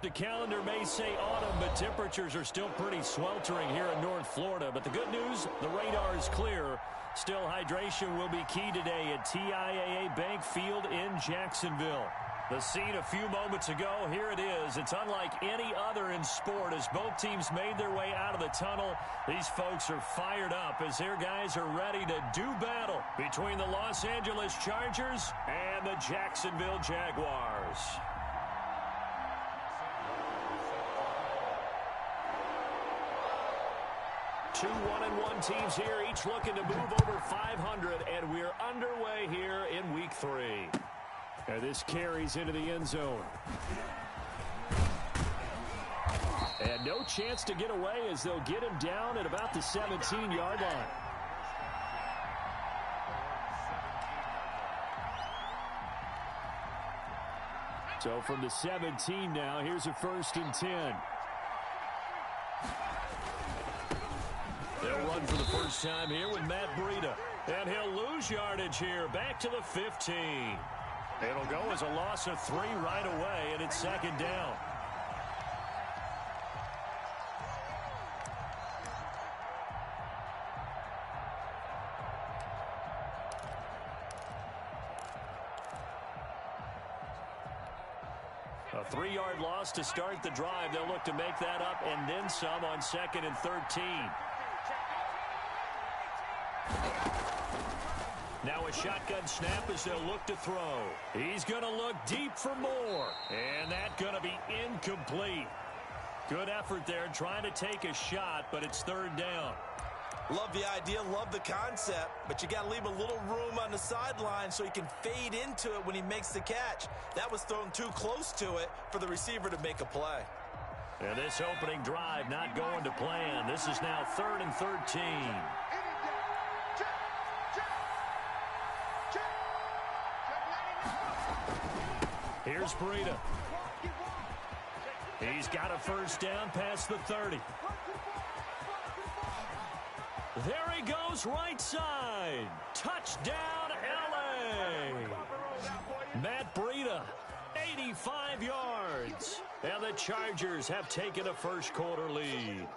The calendar may say autumn, but temperatures are still pretty sweltering here in North Florida. But the good news, the radar is clear. Still, hydration will be key today at TIAA Bank Field in Jacksonville. The scene a few moments ago, here it is. It's unlike any other in sport as both teams made their way out of the tunnel. These folks are fired up as their guys are ready to do battle between the Los Angeles Chargers and the Jacksonville Jaguars. 2 1-1 teams here, each looking to move over 500, and we're underway here in Week 3. And this carries into the end zone. And no chance to get away as they'll get him down at about the 17-yard line. So from the 17 now, here's a 1st and 10. They'll run for the first time here with Matt Breida. And he'll lose yardage here, back to the 15. It'll go as a loss of 3 right away, and it's 2nd down. A 3-yard loss to start the drive. They'll look to make that up and then some on 2nd and 13. Now a shotgun snap as they'll look to throw. He's going to look deep for more. And that's going to be incomplete. Good effort there trying to take a shot, but it's 3rd down. Love the idea, love the concept, but you got to leave a little room on the sideline so he can fade into it when he makes the catch. That was thrown too close to it for the receiver to make a play. And this opening drive not going to plan. This is now 3rd and 13. Here's Breida. He's got a 1st down past the 30. There he goes, right side. Touchdown, L.A. Matt Breida, 85 yards. And the Chargers have taken a first-quarter lead.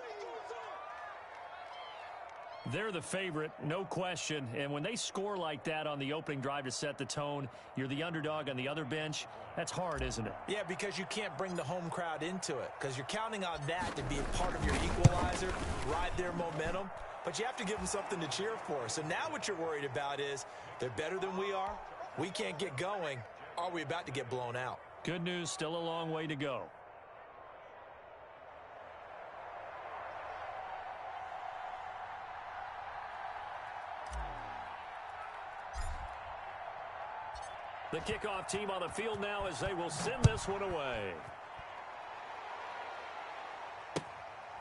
They're the favorite, no question. And when they score like that on the opening drive to set the tone, you're the underdog on the other bench. That's hard, isn't it? Yeah, because you can't bring the home crowd into it because you're counting on that to be a part of your equalizer, ride their momentum. But you have to give them something to cheer for. So now what you're worried about is they're better than we are. We can't get going. Are we about to get blown out? Good news, still a long way to go. The kickoff team on the field now as they will send this one away.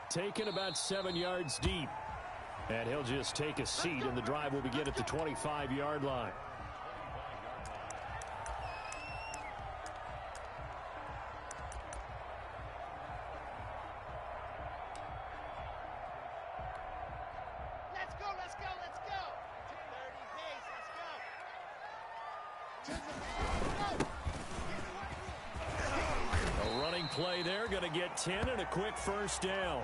Taken about 7 yards deep. And he'll just take a seat, and the drive will begin at the 25-yard line. Let's go, let's go, let's go. 30 pace, let's go. A running play there, going to get 10 and a quick 1st down.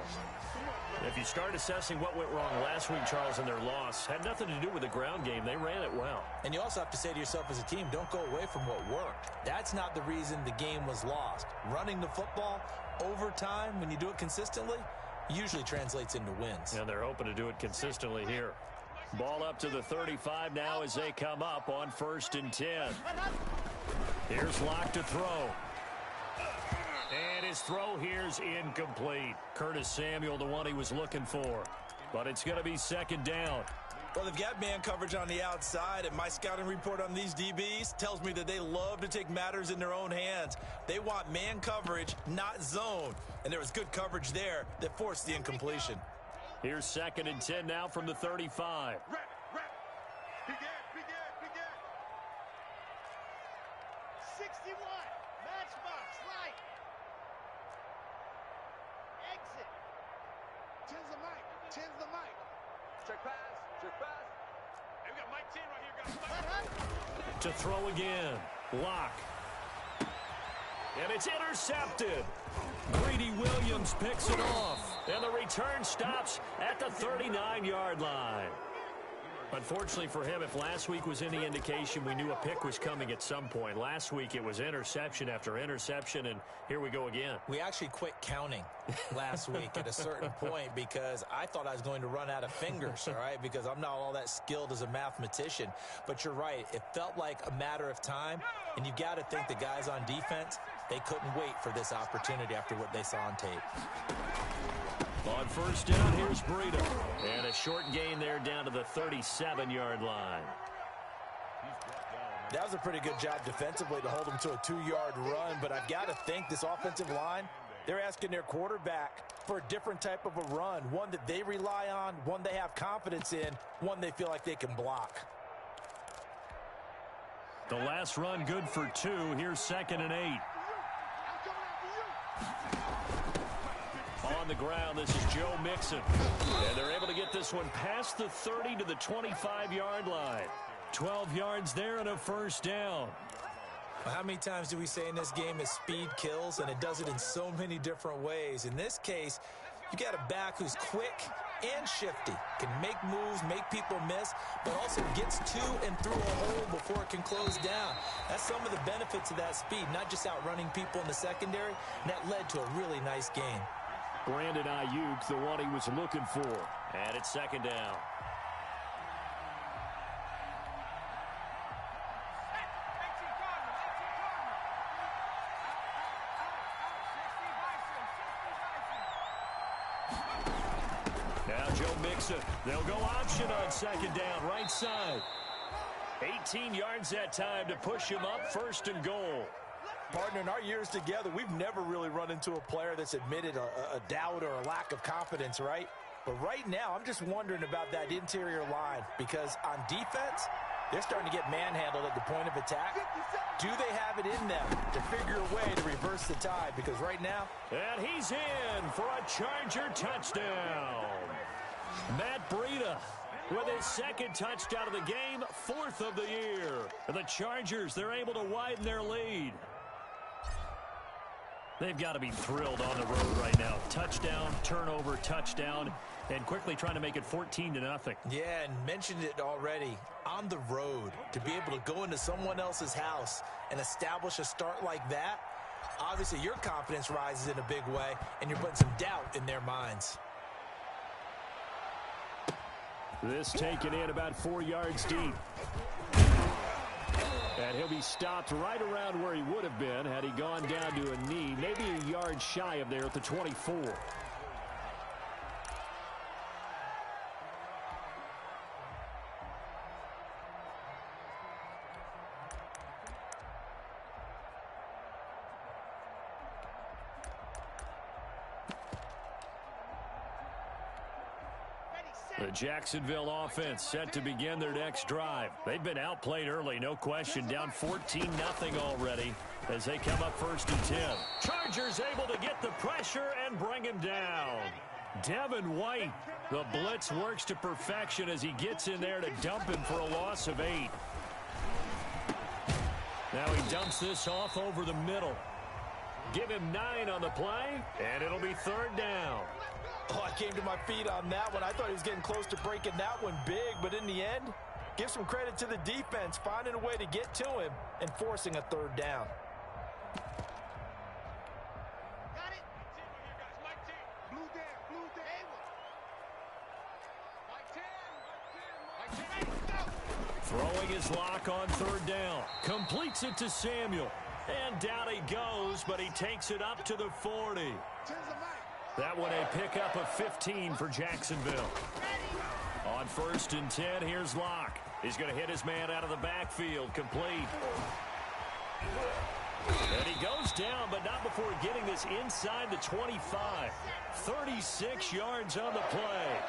If you start assessing what went wrong last week, Charles, in their loss, had nothing to do with the ground game. They ran it well. And you also have to say to yourself as a team, don't go away from what worked. That's not the reason the game was lost. Running the football over time, when you do it consistently, usually translates into wins. And they're hoping to do it consistently here. Ball up to the 35 now as they come up on 1st and 10. Here's Locke to throw. And his throw here's incomplete. Curtis Samuel, the one he was looking for. But it's going to be 2nd down. Well, they've got man coverage on the outside, and my scouting report on these DBs tells me that they love to take matters in their own hands. They want man coverage, not zone. And there was good coverage there that forced the incompletion. Here's 2nd and 10 now from the 35. Begin. 61. Matchbox, right. Exit. 10's the mic. Check pass. Hey, we got Mike 10 right here, guys. To throw again. Locke. And it's intercepted. Greedy Williams picks it off. And the return stops at the 39-yard line. Unfortunately for him, if last week was any indication, we knew a pick was coming at some point. Last week it was interception after interception, and here we go again. We actually quit counting last week at a certain point because I thought I was going to run out of fingers, all right, because I'm not all that skilled as a mathematician. But you're right. It felt like a matter of time, and you got to think the guys on defense, they couldn't wait for this opportunity after what they saw on tape. On first down, here's Breida. And a short gain there down to the 37-yard line. That was a pretty good job defensively to hold them to a 2-yard run, but I've got to think this offensive line, they're asking their quarterback for a different type of a run, one that they rely on, one they have confidence in, one they feel like they can block. The last run good for 2. Here's 2nd and 8. On the ground, this is Joe Mixon. And they're able to get this one past the 30 to the 25-yard line. 12 yards there and a first down. Well, how many times do we say in this game is speed kills, and it does it in so many different ways. In this case, you got a back who's quick and shifty, can make moves, make people miss, but also gets to and through a hole before it can close down. That's some of the benefits of that speed, not just outrunning people in the secondary, and that led to a really nice game. Brandon Ayuk, the one he was looking for. And it's 2nd down. Now Joe Mixon. They'll go option on 2nd down, right side. 18 yards that time to push him up, 1st and goal. Partner, in our years together, we've never really run into a player that's admitted a doubt or a lack of confidence, right? But right now, I'm just wondering about that interior line because on defense, they're starting to get manhandled at the point of attack. Do they have it in them to figure a way to reverse the tide? Because right now... And he's in for a Charger touchdown. Matt Breida with his 2nd touchdown of the game, 4th of the year. And the Chargers, they're able to widen their lead. They've got to be thrilled on the road right now. Touchdown, turnover, touchdown, and quickly trying to make it 14-0. Yeah, and mentioned it already. On the road, to be able to go into someone else's house and establish a start like that, obviously your confidence rises in a big way, and you're putting some doubt in their minds. This taken in about 4 yards deep. And he'll be stopped right around where he would have been had he gone down to a knee, maybe a yard shy of there at the 24. The Jacksonville offense set to begin their next drive. They've been outplayed early, no question. Down 14-0 already as they come up 1st and 10. Chargers able to get the pressure and bring him down. Devin White, the blitz works to perfection as he gets in there to dump him for a loss of 8. Now he dumps this off over the middle. Give him 9 on the play, and it'll be 3rd down. Oh, I came to my feet on that one. I thought he was getting close to breaking that one big, but in the end, give some credit to the defense, finding a way to get to him and forcing a 3rd down. Got it. Mike 10. Blue down. Blue down. Mike 10. Mike 10. Go. Throwing his lock on 3rd down. Completes it to Samuel. And down he goes, but he takes it up to the 40. That one a pickup of 15 for Jacksonville. On 1st and 10, here's Locke. He's going to hit his man out of the backfield. Complete. And he goes down, but not before getting this inside the 25. 36 yards on the play.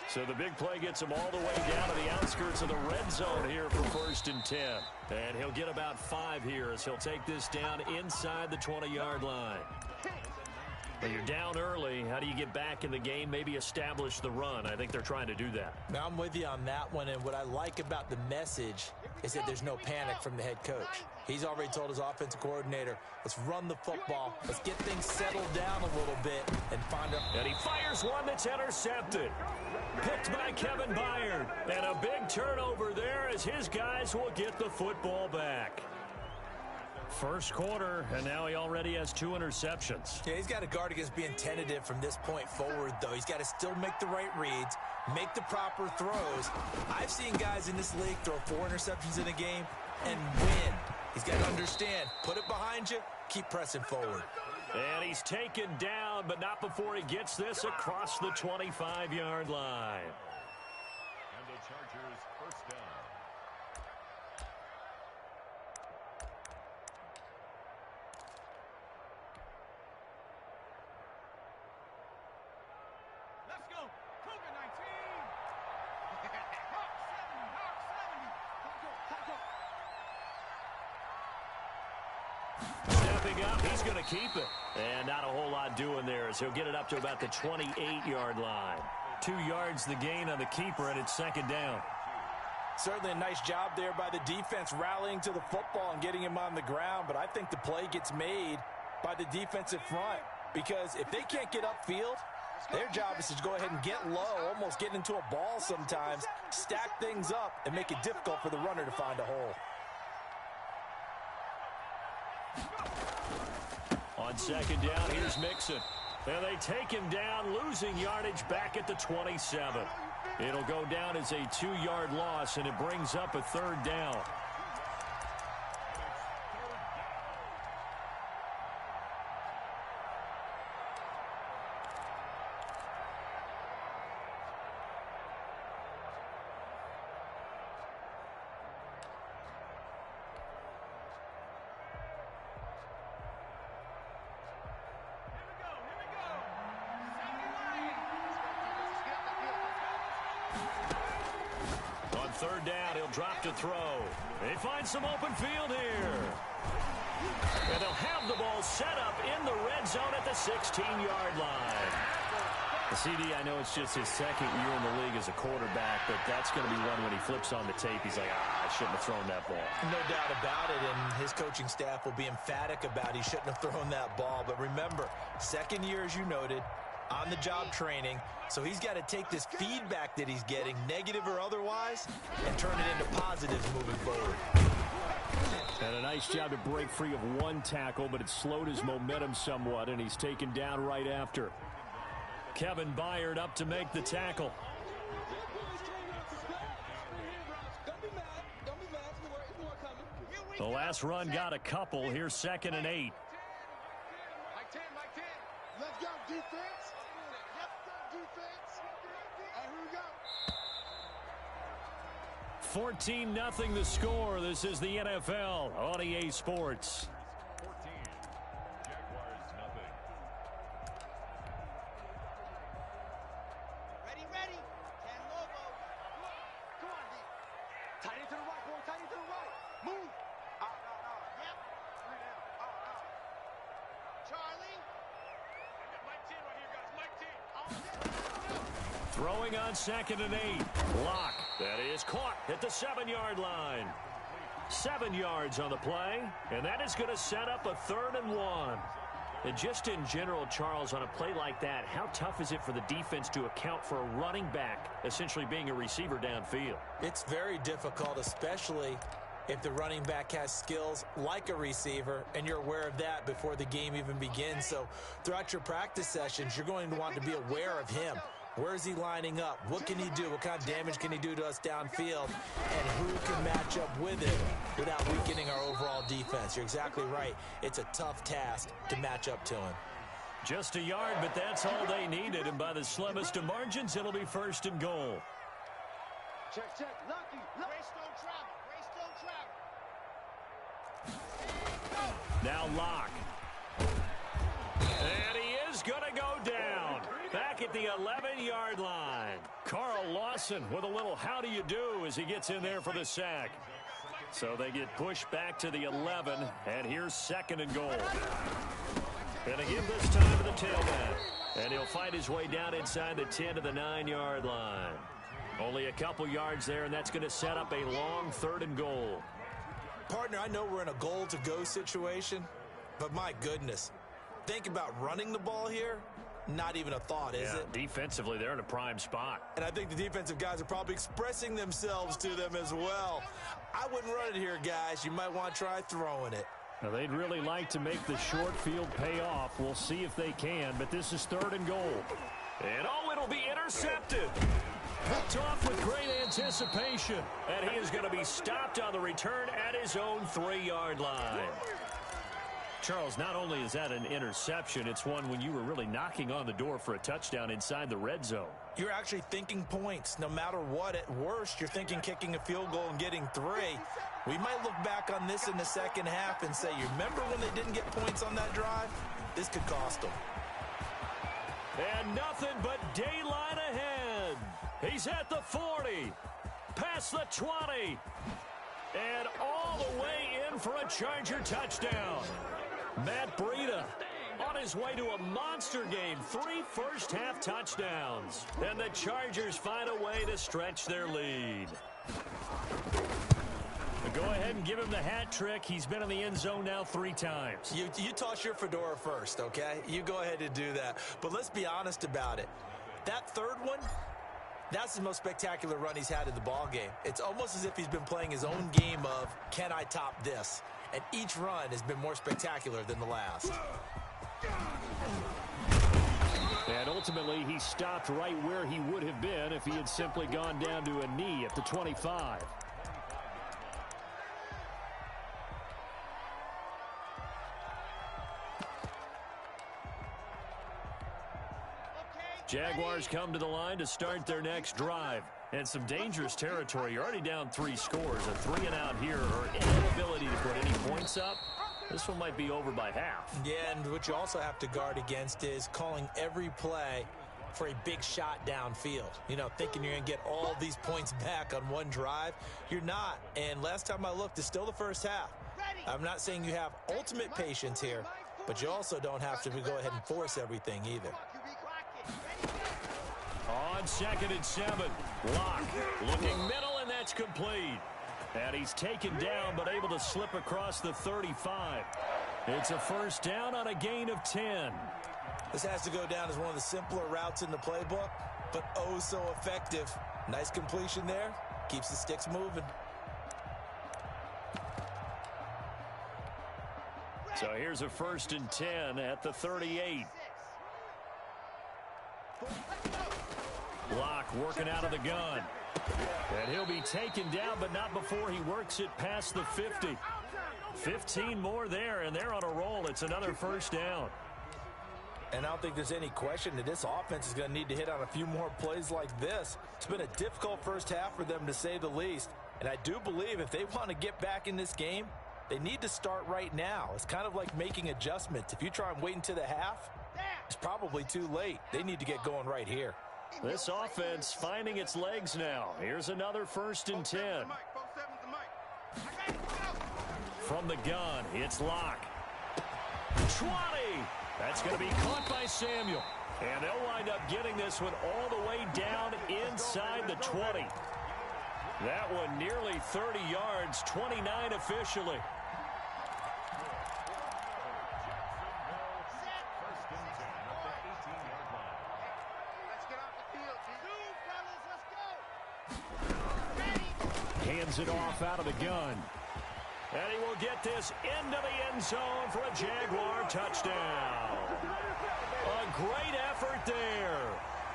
So the big play gets him all the way down to the outskirts of the red zone here for 1st and 10. And he'll get about 5 here as he'll take this down inside the 20-yard line. But you're down early. How do you get back in the game, maybe establish the run? I think they're trying to do that. Now, I'm with you on that one, and what I like about the message is that there's no panic from the head coach. He's already told his offensive coordinator, let's run the football, let's get things settled down a little bit, and find out. And he fires one that's intercepted. Picked by Kevin Byard. And a big turnover there as his guys will get the football back. First quarter, and now he already has 2 interceptions. Yeah, he's got to guard against being tentative from this point forward, though. He's got to still make the right reads, make the proper throws. I've seen guys in this league throw 4 interceptions in a game and win. He's got to understand, put it behind you, keep pressing forward. And he's taken down, but not before he gets this across the 25-yard line. And the Chargers first down. Let's go. Cougar 19. Hawk 70. Hawk 70. Stepping up, he's going to keep it. And not a whole lot doing there as he'll get it up to about the 28-yard line. 2 yards the gain on the keeper, and it's second down. Certainly a nice job there by the defense rallying to the football and getting him on the ground, but I think the play gets made by the defensive front because if they can't get upfield, their job is to go ahead and get low, almost get into a ball sometimes, stack things up, and make it difficult for the runner to find a hole. On second down, here's Mixon. And they take him down, losing yardage back at the 27. It'll go down as a 2-yard loss, and it brings up a third down. Third down, he'll drop to throw. They find some open field here. And they'll have the ball set up in the red zone at the 16-yard line. The CD, I know it's just his second year in the league as a quarterback, but that's going to be one when he flips on the tape. He's like, I shouldn't have thrown that ball. No doubt about it, and his coaching staff will be emphatic about he shouldn't have thrown that ball. But remember, second year, as you noted, on-the-job training, so he's got to take this feedback that he's getting, negative or otherwise, and turn it into positives moving forward. And a nice job to break free of one tackle, but it slowed his momentum somewhat, and he's taken down right after. Kevin Byard up to make the tackle. The last run got a couple. Here's 2nd and 8. Mike 10, Mike 10. Let's go, defense. Yep, defense. And here we go. 14-0 the score. This is the NFL on EA Sports. 14. Jaguars nothing. Ready, ready. 10 Lobo. Come on, D. Tight end to the right, boy. Tight end to the right. Move. Out. Yep. 3 down. Out. Charlie. I got Mike 10 right here, guys. Mike 10. Throwing on 2nd and 8. Lock. That is caught at the 7-yard line. 7 yards on the play, and that is going to set up a 3rd and 1. And just in general, Charles, on a play like that, how tough is it for the defense to account for a running back essentially being a receiver downfield? It's very difficult, especially if the running back has skills like a receiver, and you're aware of that before the game even begins. So throughout your practice sessions, you're going to want to be aware of him. Where is he lining up? What can he do? What kind of damage can he do to us downfield? And who can match up with him without weakening our overall defense? You're exactly right. It's a tough task to match up to him. Just a yard, but that's all they needed. And by the slimmest of margins, it'll be 1st and goal. Check. Lucky. Grace don't travel. Now Lock. And he is going to go down. Back at the 11-yard line. Carl Lawson with a little how do you do as he gets in there for the sack. So they get pushed back to the 11, and here's 2nd and goal. Going to give this time to the tailback. And he'll fight his way down inside the 10 to the 9-yard line. Only a couple yards there, and that's going to set up a long 3rd and goal. Partner, I know we're in a goal-to-go situation, but my goodness. Think about running the ball here. Not even a thought, is it? Defensively, they're in a prime spot. And I think the defensive guys are probably expressing themselves to them as well. I wouldn't run it here, guys. You might want to try throwing it. Now, they'd really like to make the short field pay off. We'll see if they can, but this is 3rd and goal. And, it'll be intercepted. Picked off with great anticipation. And he is going to be stopped on the return at his own 3-yard line. Charles, not only is that an interception, it's one when you were really knocking on the door for a touchdown inside the red zone. You're actually thinking points. No matter what, at worst, you're thinking kicking a field goal and getting 3. We might look back on this in the second half and say, you remember when they didn't get points on that drive? This could cost them. And nothing but daylight ahead. He's at the 40, past the 20, and all the way in for a Charger touchdown. Matt Breida on his way to a monster game, 3 first-half touchdowns. And the Chargers find a way to stretch their lead. Go ahead and give him the hat trick. He's been in the end zone now 3 times. You toss your fedora first, okay? You go ahead and do that. But let's be honest about it. That 3rd one, that's the most spectacular run he's had in the ball game. It's almost as if he's been playing his own game of, can I top this? And each run has been more spectacular than the last. And ultimately, he stopped right where he would have been if he had simply gone down to a knee at the 25. Jaguars come to the line to start their next drive. And some dangerous territory. You're already down 3 scores. A 3-and-out here, or inability to put any points up. This one might be over by half. Yeah, and what you also have to guard against is calling every play for a big shot downfield. You know, thinking you're going to get all these points back on one drive. You're not. And last time I looked, it's still the first half. I'm not saying you have ultimate patience here, but you also don't have to go ahead and force everything either. On 2nd and 7, Locke looking middle, and that's complete. And he's taken down, but able to slip across the 35. It's a first down on a gain of 10. This has to go down as one of the simpler routes in the playbook, but oh so effective. Nice completion there. Keeps the sticks moving. So here's a 1st and 10 at the 38. Locke working out of the gun. And he'll be taken down, but not before he works it past the 50. 15 more there, and they're on a roll. It's another first down. And I don't think there's any question that this offense is going to need to hit on a few more plays like this. It's been a difficult first half for them, to say the least. And I do believe if they want to get back in this game, they need to start right now. It's kind of like making adjustments. If you try and wait until the half, it's probably too late. They need to get going right here. This offense finding its legs now. Here's another 1st and 10. From the gun, it's Locke. 20. That's going to be caught by Samuel. And they'll wind up getting this one all the way down inside the 20. That one nearly 30 yards, 29 officially. Hands it off out of the gun. And he will get this into the end zone for a Jaguar touchdown. A great effort there.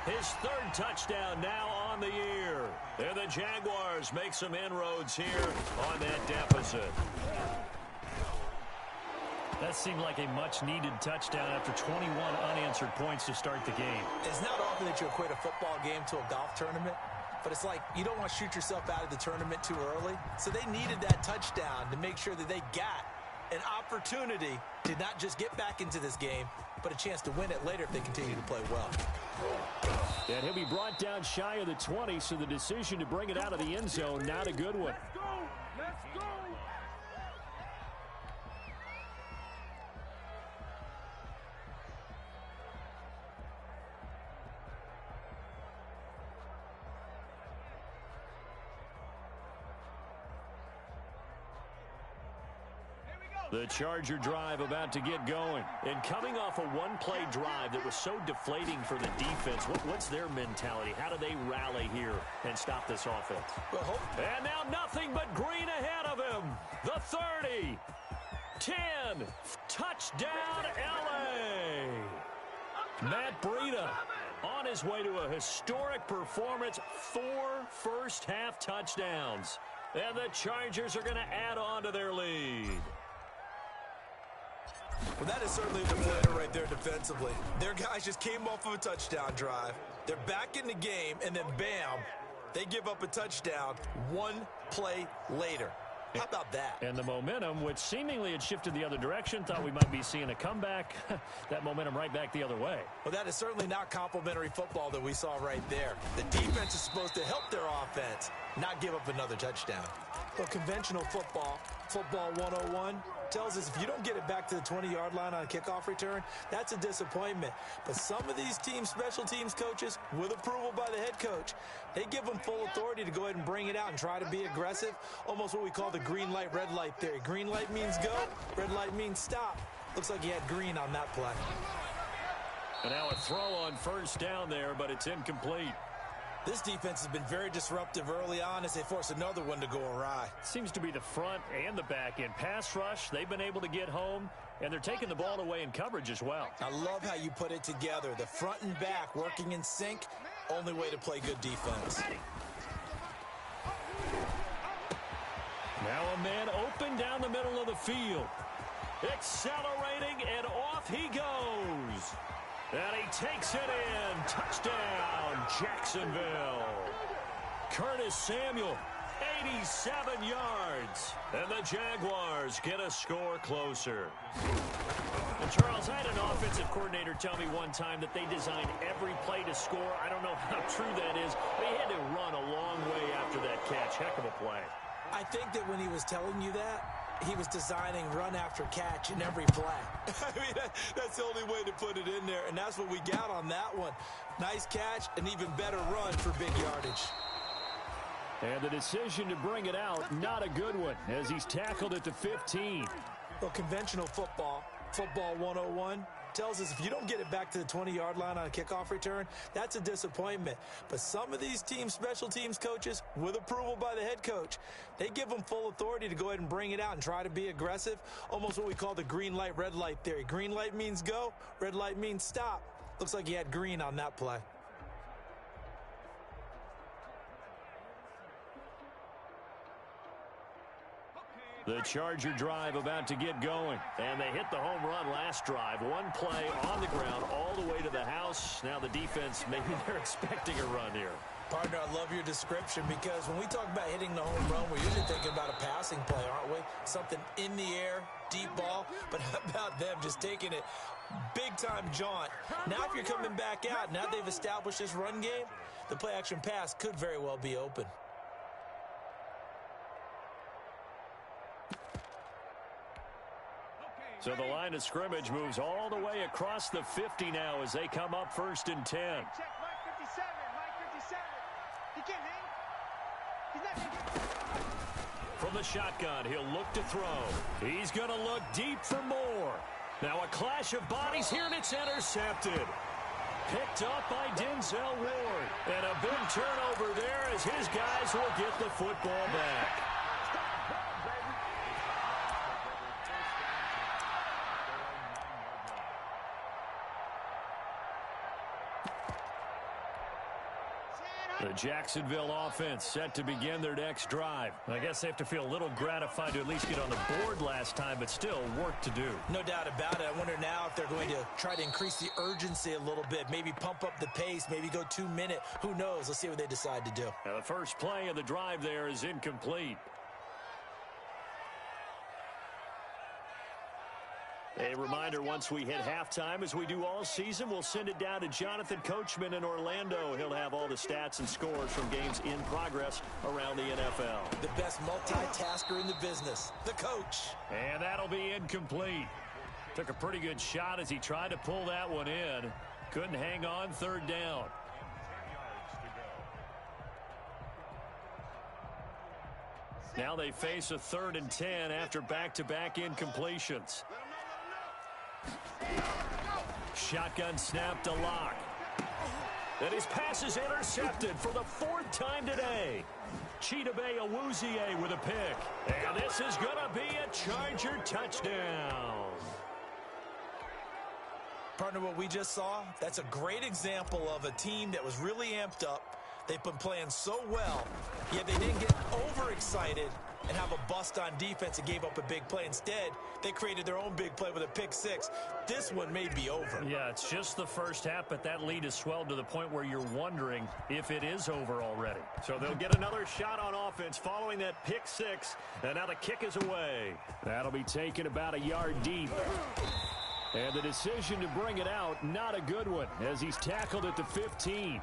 His 3rd touchdown now on the year. And the Jaguars make some inroads here on that deficit. That seemed like a much-needed touchdown after 21 unanswered points to start the game. It's not often that you equate a football game to a golf tournament, but it's like you don't want to shoot yourself out of the tournament too early. So they needed that touchdown to make sure that they got an opportunity to not just get back into this game, but a chance to win it later if they continue to play well. And he'll be brought down shy of the 20, so the decision to bring it out of the end zone, not a good one. Let's go! The Charger drive about to get going. And coming off a one-play drive that was so deflating for the defense, what's their mentality? How do they rally here and stop this offense? And now nothing but green ahead of him. The 30. 10. Touchdown, L.A. Matt Breida on his way to a historic performance. 4 first-half touchdowns. And the Chargers are going to add on to their lead. Well, that is certainly a deflator right there defensively. Their guys just came off of a touchdown drive. They're back in the game, and then bam, they give up a touchdown 1 play later. How about that? And the momentum, which seemingly had shifted the other direction, thought we might be seeing a comeback. That momentum right back the other way. Well, that is certainly not complimentary football that we saw right there. The defense is supposed to help their offense, not give up another touchdown. Well, conventional football 101, tells us if you don't get it back to the 20-yard line on a kickoff return, that's a disappointment. But some of these special teams coaches, with approval by the head coach, they give them full authority to go ahead and bring it out and try to be aggressive, almost what we call the green light, red light theory. Green light means go, red light means stop. Looks like he had green on that play. And now a throw on first down there, but it's incomplete. This defense has been very disruptive early on as they force another one to go awry. Seems to be the front and the back end. Pass rush, they've been able to get home, and they're taking the ball away in coverage as well. I love how you put it together. The front and back working in sync, only way to play good defense. Now a man open down the middle of the field. Accelerating, and off he goes. And he takes it in. Touchdown, Jacksonville. Curtis Samuel, 87 yards. And the Jaguars get a score closer. And Charles, I had an offensive coordinator tell me one time that they designed every play to score. I don't know how true that is, but he had to run a long way after that catch. Heck of a play. I think that when he was telling you that, he was designing run after catch in every play. I mean, that's the only way to put it in there, and that's what we got on that one. Nice catch, an even better run for big yardage. And the decision to bring it out, not a good one, as he's tackled at the 15. Well, conventional football 101, tells us if you don't get it back to the 20-yard line on a kickoff return, that's a disappointment. But some of these special teams coaches, with approval by the head coach, they give them full authority to go ahead and bring it out and try to be aggressive, almost what we call the green light, red light theory. Green light means go, red light means stop. Looks like he had green on that play. The Charger drive about to get going. And they hit the home run last drive. One play on the ground all the way to the house. Now the defense, maybe they're expecting a run here. Partner, I love your description because when we talk about hitting the home run, we're usually thinking about a passing play, aren't we? Something in the air, deep ball. But how about them just taking it big-time jaunt? Now if you're coming back out, now they've established this run game, the play-action pass could very well be open. So the line of scrimmage moves all the way across the 50 now as they come up 1st and 10. Check, Mike 57, Mike 57. He can't hang. He's not hanging. From the shotgun, he'll look to throw. He's going to look deep for more. Now a clash of bodies here, and it's intercepted. Picked up by Denzel Ward. And a big turnover there as his guys will get the football back. The Jacksonville offense set to begin their next drive. I guess they have to feel a little gratified to at least get on the board last time, but still work to do. No doubt about it. I wonder now if they're going to try to increase the urgency a little bit, maybe pump up the pace, maybe go 2-minute. Who knows? Let's see what they decide to do. Now the first play of the drive there is incomplete. A reminder, once we hit halftime, as we do all season, we'll send it down to Jonathan Coachman in Orlando. He'll have all the stats and scores from games in progress around the NFL. The best multitasker in the business, the coach. And that'll be incomplete. Took a pretty good shot as he tried to pull that one in. Couldn't hang on, 3rd down. Now they face a 3rd and 10 after back-to-back incompletions. Shotgun snap to Locke. And his pass is intercepted for the 4th time today. Chidobe Awuzie with a pick. And this is going to be a Charger touchdown. Partner, what we just saw, that's a great example of a team that was really amped up. They've been playing so well, yet they didn't get overexcited and have a bust on defense and gave up a big play. Instead, they created their own big play with a pick six. This one may be over. Yeah, it's just the first half, but that lead has swelled to the point where you're wondering if it is over already. So they'll get another shot on offense following that pick six, and now the kick is away. That'll be taken about a yard deep. And the decision to bring it out, not a good one, as he's tackled at the 15.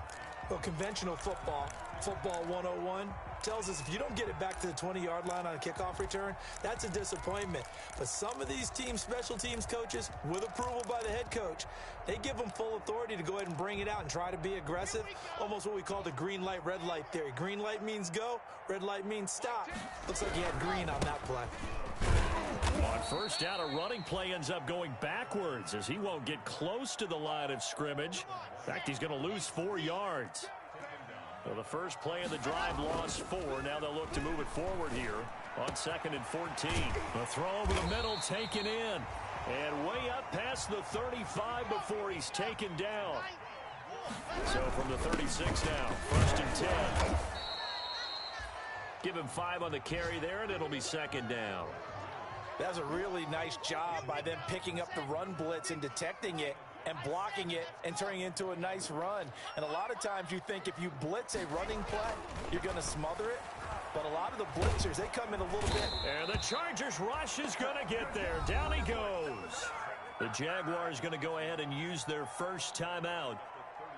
Well, conventional football 101, tells us if you don't get it back to the 20-yard line on a kickoff return, that's a disappointment. But some of these team special teams coaches, with approval by the head coach, they give them full authority to go ahead and bring it out and try to be aggressive, almost what we call the green light, red light theory. Green light means go, red light means stop. Looks like he had green on that play. On first down, a running play ends up going backwards as he won't get close to the line of scrimmage. In fact, he's going to lose 4 yards. So the first play of the drive lost 4. Now they'll look to move it forward here on 2nd and 14. The throw over the middle taken in. And way up past the 35 before he's taken down. So from the 36 now, 1st and 10. Give him 5 on the carry there, and it'll be 2nd down. That was a really nice job by them picking up the run blitz and detecting it and blocking it and turning it into a nice run. And a lot of times you think if you blitz a running play, you're going to smother it. But a lot of the blitzers, they come in a little bit. And the Chargers rush is going to get there. Down he goes. The Jaguars going to go ahead and use their first timeout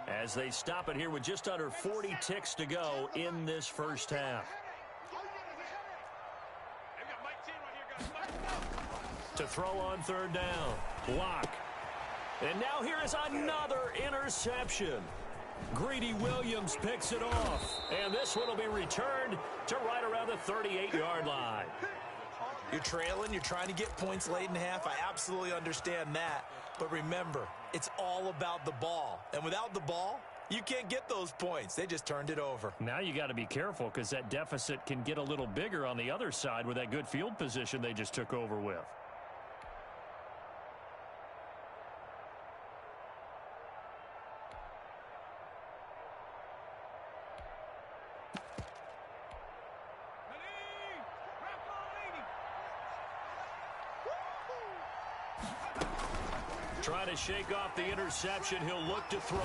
as they stop it here with just under 40 ticks to go in this first half. To throw on 3rd down. Block. And now here is another interception. Greedy Williams picks it off. And this one will be returned to right around the 38-yard line. You're trailing. You're trying to get points late in the half. I absolutely understand that. But remember, it's all about the ball. And without the ball, you can't get those points. They just turned it over. Now you got to be careful because that deficit can get a little bigger on the other side with that good field position they just took over with. Trying to shake off the interception. He'll look to throw.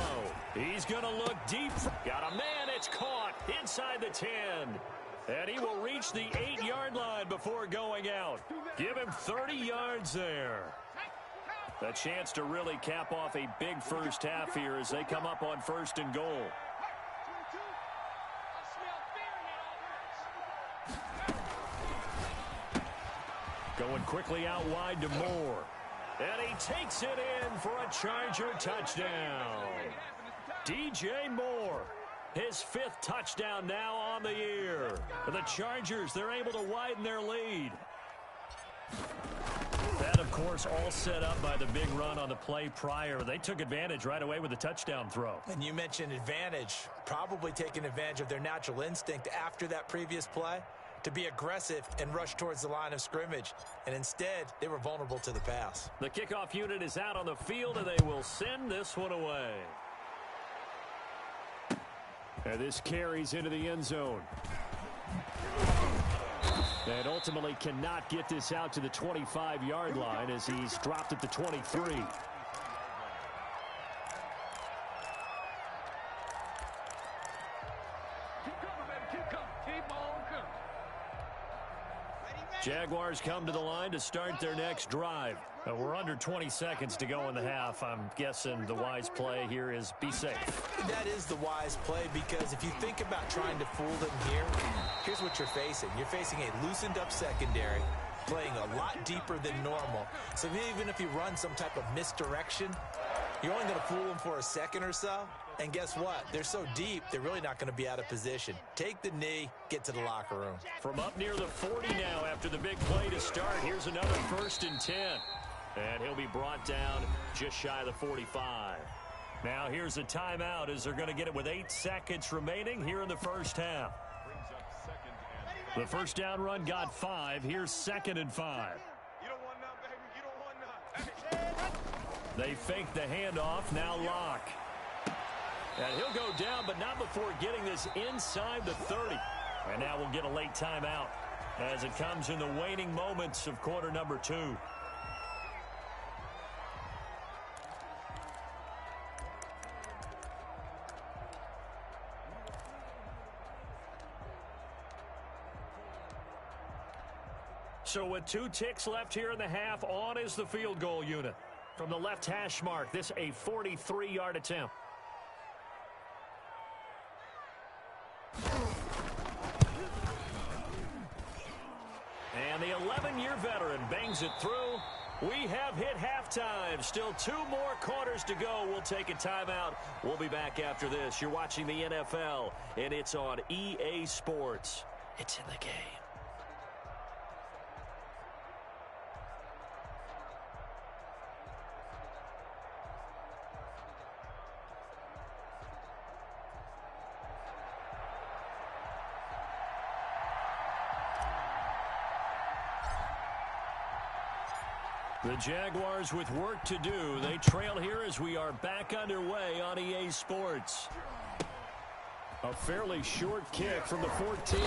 He's going to look deep. Got a man. It's caught inside the 10. And he will reach the 8-yard line before going out. Give him 30 yards there. A chance to really cap off a big first half here as they come up on 1st and goal. Going quickly out wide to Moore. And he takes it in for a Charger touchdown. DJ Moore, his 5th touchdown now on the year. For the Chargers, they're able to widen their lead. That, of course, all set up by the big run on the play prior. They took advantage right away with the touchdown throw. And you mentioned advantage, probably taking advantage of their natural instinct after that previous play to be aggressive and rush towards the line of scrimmage. And instead, they were vulnerable to the pass. The kickoff unit is out on the field, and they will send this one away. And this carries into the end zone. And ultimately cannot get this out to the 25-yard line as he's dropped at the 23. Jaguars come to the line to start their next drive. We're under 20 seconds to go in the half. I'm guessing the wise play here is be safe. That is the wise play because if you think about trying to fool them here, here's what you're facing. You're facing a loosened up secondary, playing a lot deeper than normal. So even if you run some type of misdirection, You're only going to fool them for a second or so. And guess what? They're so deep, they're really not going to be out of position. Take the knee, get to the locker room. From up near the 40 now after the big play to start. Here's another 1st and 10. And he'll be brought down just shy of the 45. Now here's a timeout as they're going to get it with 8 seconds remaining here in the first half. The first down run got 5. Here's 2nd and 5. You don't want none, baby. You don't want none. They fake the handoff. Now Locke. And he'll go down, but not before getting this inside the 30. And now we'll get a late timeout as it comes in the waning moments of quarter number 2. So with 2 ticks left here in the half, on is the field goal unit. From the left hash mark, this a 43-yard attempt. And the 11-year veteran bangs it through. We have hit halftime. Still 2 more quarters to go. We'll take a timeout. We'll be back after this. You're watching the NFL, and it's on EA Sports. It's in the game. The Jaguars with work to do. They trail here as we are back underway on EA Sports. A fairly short kick from the 14.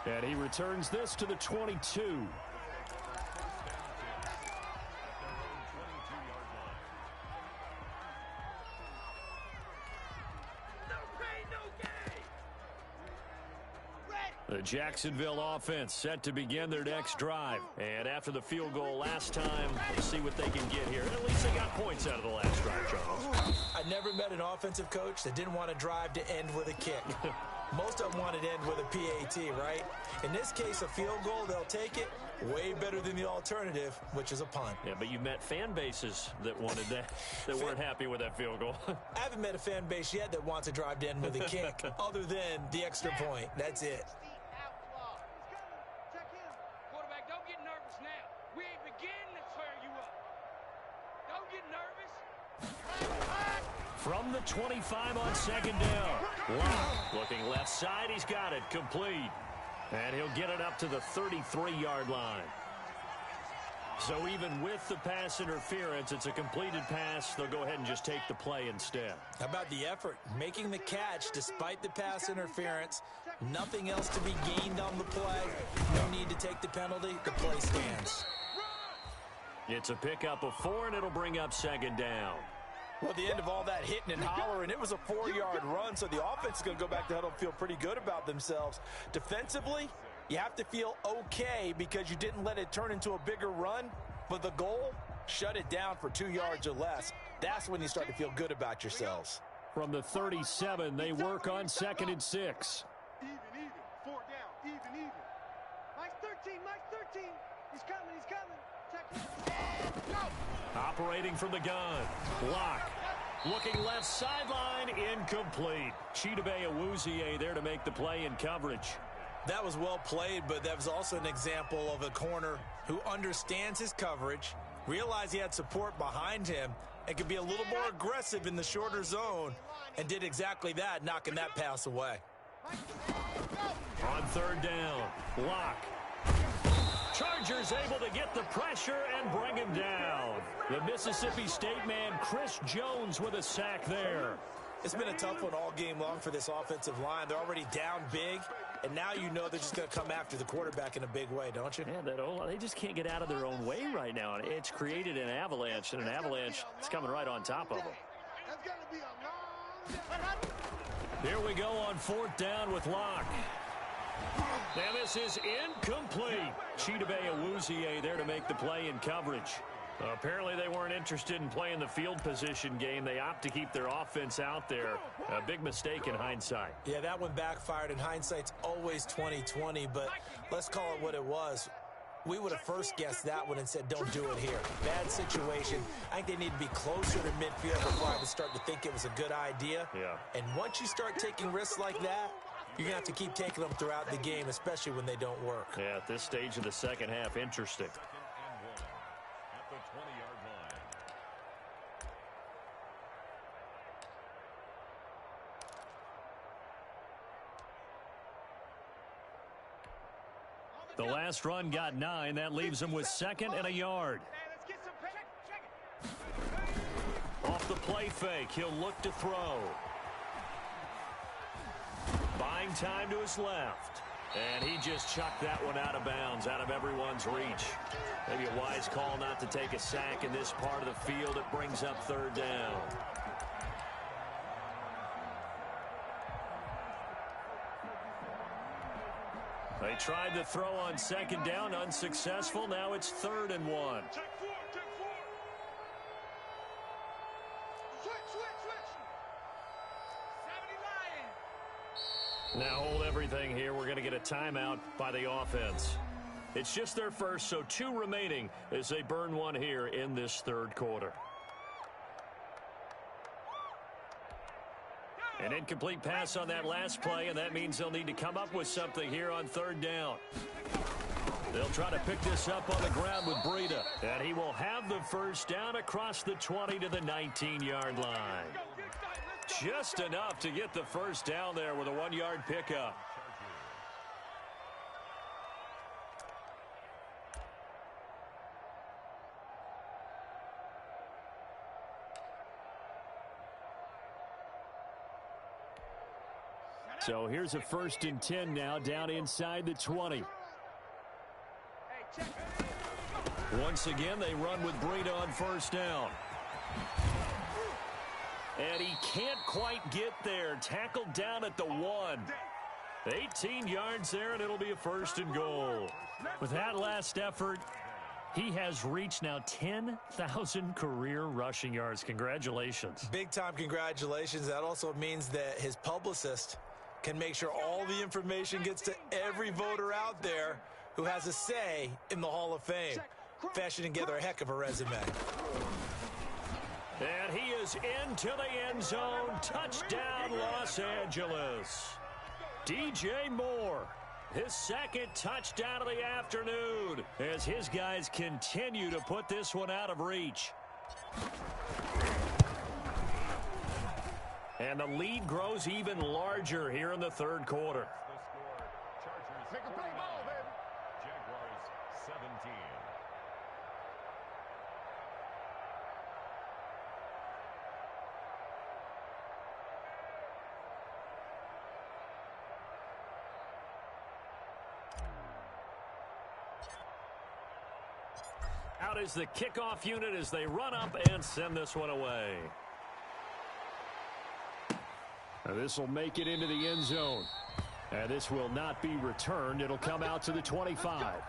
And he returns this to the 22. The Jacksonville offense set to begin their next drive. And after the field goal last time, let's see what they can get here. At least they got points out of the last drive, Charles. I never met an offensive coach that didn't want to drive to end with a kick. Most of them wanted to end with a PAT, right? In this case, a field goal, they'll take it. Way better than the alternative, which is a punt. Yeah, but you met fan bases that wanted that, that weren't happy with that field goal. I haven't met a fan base yet that wants to drive to end with a kick, other than the extra point. That's it. Quarterback, don't get nervous now. We ain't beginning to tear you up. Don't get nervous. From the 25 on 2nd down. Locke looking left side. He's got it. Complete. And he'll get it up to the 33-yard line. So even with the pass interference, it's a completed pass. They'll go ahead and just take the play instead. How about the effort? Making the catch despite the pass interference. Nothing else to be gained on the play. No need to take the penalty. The play stands. It's a pickup of 4, and it'll bring up 2nd down. Well, at the end of all that hitting and hollering, it was a 4-yard run, so the offense is going to go back to huddle and feel pretty good about themselves. Defensively, you have to feel okay because you didn't let it turn into a bigger run, but the goal, shut it down for 2 yards or less. That's when you start to feel good about yourselves. From the 37, they work on 2nd and 6. Even. 4 down. Even. Mike's 13. He's coming. Check it. Go. Operating from the gun. Locke. Looking left sideline. Incomplete. Chidobe Awuzie there to make the play in coverage. That was well played, but that was also an example of a corner who understands his coverage, realized he had support behind him, and could be a little more aggressive in the shorter zone, and did exactly that, knocking that pass away. On 3rd down, Locke. Chargers able to get the pressure and bring him down. The Mississippi State man, Chris Jones, with a sack there. It's been a tough one all game long for this offensive line. They're already down big, and now you know they're just going to come after the quarterback in a big way, don't you? Yeah, they just can't get out of their own way right now. It's created an avalanche, and an avalanche is coming right on top of them. That's going to be a long... Here we go on 4th down with Locke. And this is incomplete. Chidobe Awuzie there to make the play in coverage. Apparently they weren't interested in playing the field position game. They opt to keep their offense out there. A big mistake in hindsight. Yeah, that one backfired, and hindsight's always 20/20, but let's call it what it was. We would have first guessed that one and said, don't do it here. Bad situation. I think they need to be closer to midfield before I would start to think it was a good idea. Yeah. And once you start taking risks like that, you're going to have to keep taking them throughout the game, especially when they don't work. Yeah, at this stage of the second half, interesting. Second and 1 at the 20-yard line. The last run got 9. That leaves him with 2nd and a yard. Off the play fake, he'll look to throw. Buying time to his left. And he just chucked that one out of bounds, out of everyone's reach. Maybe a wise call not to take a sack in this part of the field. It brings up 3rd down. They tried to throw on 2nd down, unsuccessful. Now it's 3rd and 1. Now hold everything here. We're going to get a timeout by the offense. It's just their first, so 2 remaining as they burn one here in this 3rd quarter. An incomplete pass on that last play, and that means they'll need to come up with something here on 3rd down. They'll try to pick this up on the ground with Breida, and he will have the first down across the 20 to the 19-yard line. Just enough to get the first down there with a 1-yard pickup. So here's a 1st and 10 now down inside the 20. Once again, they run with Breida on 1st down. And he can't quite get there. Tackled down at the 1. 18 yards there, and it'll be a 1st and goal. With that last effort, he has reached now 10,000 career rushing yards. Congratulations. Big-time congratulations. That also means that his publicist can make sure all the information gets to every voter out there who has a say in the Hall of Fame. Fashioning together a heck of a resume. And he is into the end zone. Touchdown, Los Angeles. DJ Moore, his 2nd touchdown of the afternoon as his guys continue to put this one out of reach. And the lead grows even larger here in the 3rd quarter. The score, Chargers 49, Jaguars 17. Out is the kickoff unit as they run up and send this one away. Now this will make it into the end zone. And this will not be returned. It'll come out to the 25.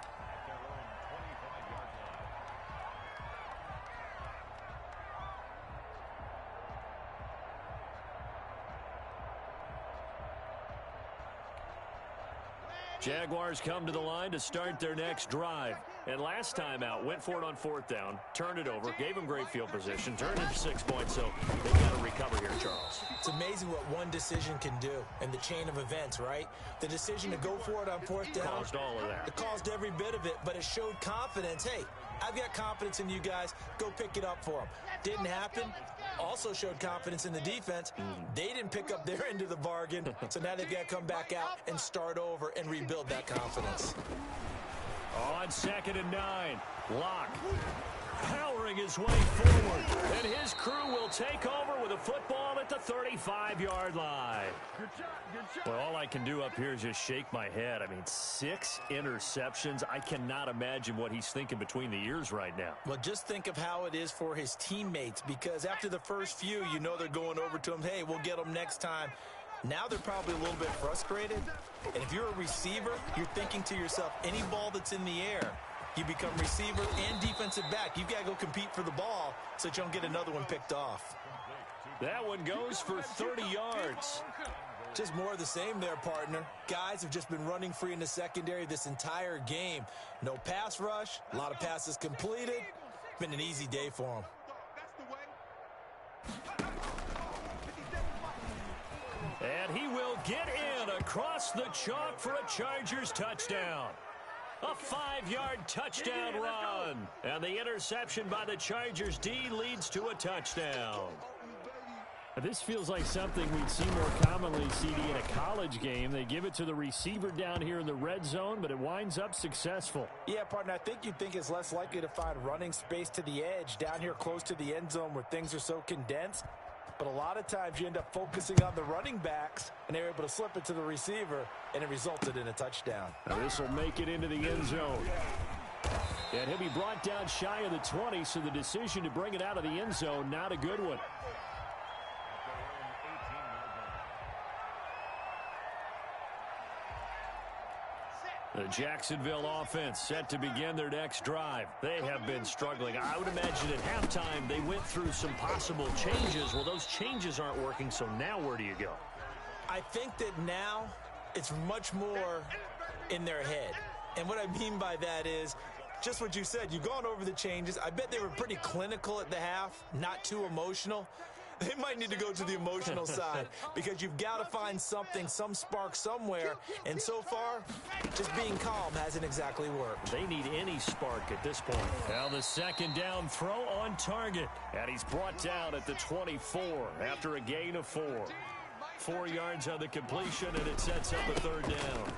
Jaguars come to the line to start their next drive. And last time out, went for it on 4th down, turned it over, gave them great field position, turned it to 6 points, so they've got to recover here, Charles. It's amazing what one decision can do in the chain of events, right? The decision to go for it on 4th down. Caused all of that. It caused every bit of it, but it showed confidence. Hey, I've got confidence in you guys. Go pick it up for them. Didn't happen. Also showed confidence in the defense. They didn't pick up their end of the bargain, so now they've got to come back out and start over and rebuild that confidence. On 2nd and 9, Locke powering his way forward, and his crew will take over with a football at the 35-yard line. Well, all I can do up here is just shake my head. I mean, 6 interceptions. I cannot imagine what he's thinking between the ears right now. Well, just think of how it is for his teammates, because after the first few, you know they're going over to him, hey, we'll get them next time. Now they're probably a little bit frustrated. And if you're a receiver, you're thinking to yourself, any ball that's in the air, you become receiver and defensive back. You've got to go compete for the ball so that you don't get another one picked off. That one goes for 30 yards. Just more of the same there, partner. Guys have just been running free in the secondary this entire game. No pass rush, a lot of passes completed. Been an easy day for them. And he will get in across the chalk for a Chargers touchdown. A 5-yard touchdown run. And the interception by the Chargers D leads to a touchdown. This feels like something we'd see more commonly, CD, in a college game. They give it to the receiver down here in the red zone, but it winds up successful. Yeah, partner, I think you'd think it's less likely to find running space to the edge down here close to the end zone where things are so condensed. But a lot of times you end up focusing on the running backs, and they're able to slip it to the receiver, and it resulted in a touchdown. Now this will make it into the end zone. And he'll be brought down shy of the 20, so the decision to bring it out of the end zone, not a good one. The Jacksonville offense set to begin their next drive. They have been struggling. I would imagine at halftime they went through some possible changes. Well, those changes aren't working, so now where do you go? I think that now it's much more in their head. And what I mean by that is just what you said. You've gone over the changes. I bet they were pretty clinical at the half, not too emotional. They might need to go to the emotional side because you've got to find something, some spark somewhere. And so far, just being calm hasn't exactly worked. They need any spark at this point. Now the second down throw on target. And he's brought down at the 24 after a gain of 4. 4 yards on the completion, and it sets up a third down.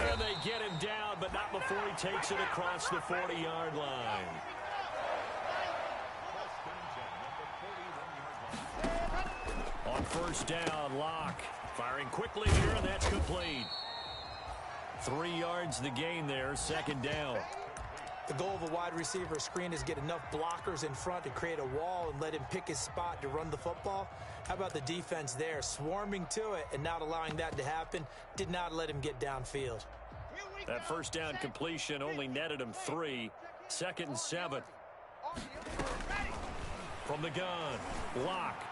And they get him down, but not before he takes it across the 40-yard line. On first down, Locke firing quickly here, and that's complete. 3 yards the gain there, second down. The goal of a wide receiver screen is get enough blockers in front to create a wall and let him pick his spot to run the football. How about the defense there, swarming to it and not allowing that to happen? Did not let him get downfield. That first down completion only netted him 3. 2nd and 7. From the gun, Locke.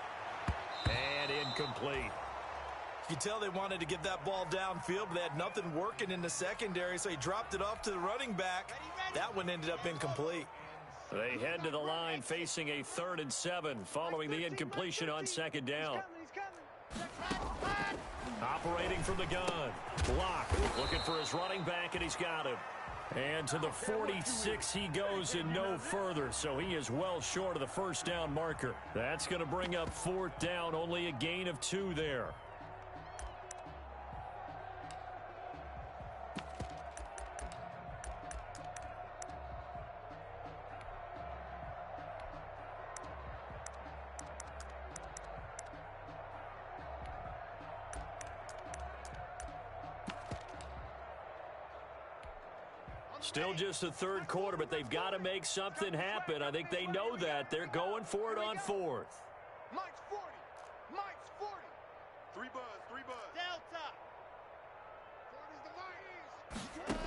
And incomplete. You can tell they wanted to get that ball downfield, but they had nothing working in the secondary, so he dropped it off to the running back. That one ended up incomplete. They head to the line facing a 3rd and 7 following the incompletion on second down. Operating from the gun. Block. Looking for his running back, and he's got him. And to the 46 he goes and no further, so he is well short of the first down marker. That's going to bring up 4th down, only a gain of 2 there. Still just the third quarter, but they've got to make something happen. I think they know that. They're going for it on 4th. Mike's 40. Mike's 40. 3 buzz, 3 buzz. Delta. 40's the Vikings.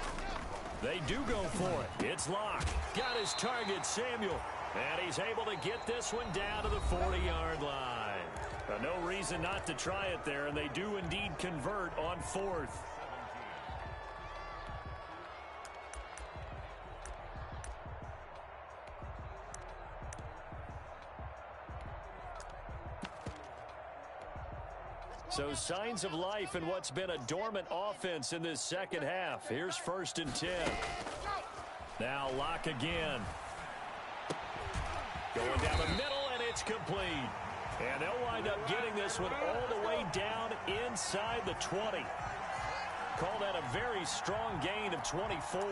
They do go for it. It's Locke. Got his target, Samuel. And he's able to get this one down to the 40-yard line. No reason not to try it there, and they do indeed convert on 4th. So signs of life in what's been a dormant offense in this second half. Here's 1st and 10. Now Locke again. Going down the middle, and it's complete. And they'll wind up getting this one all the way down inside the 20. Call that a very strong gain of 24.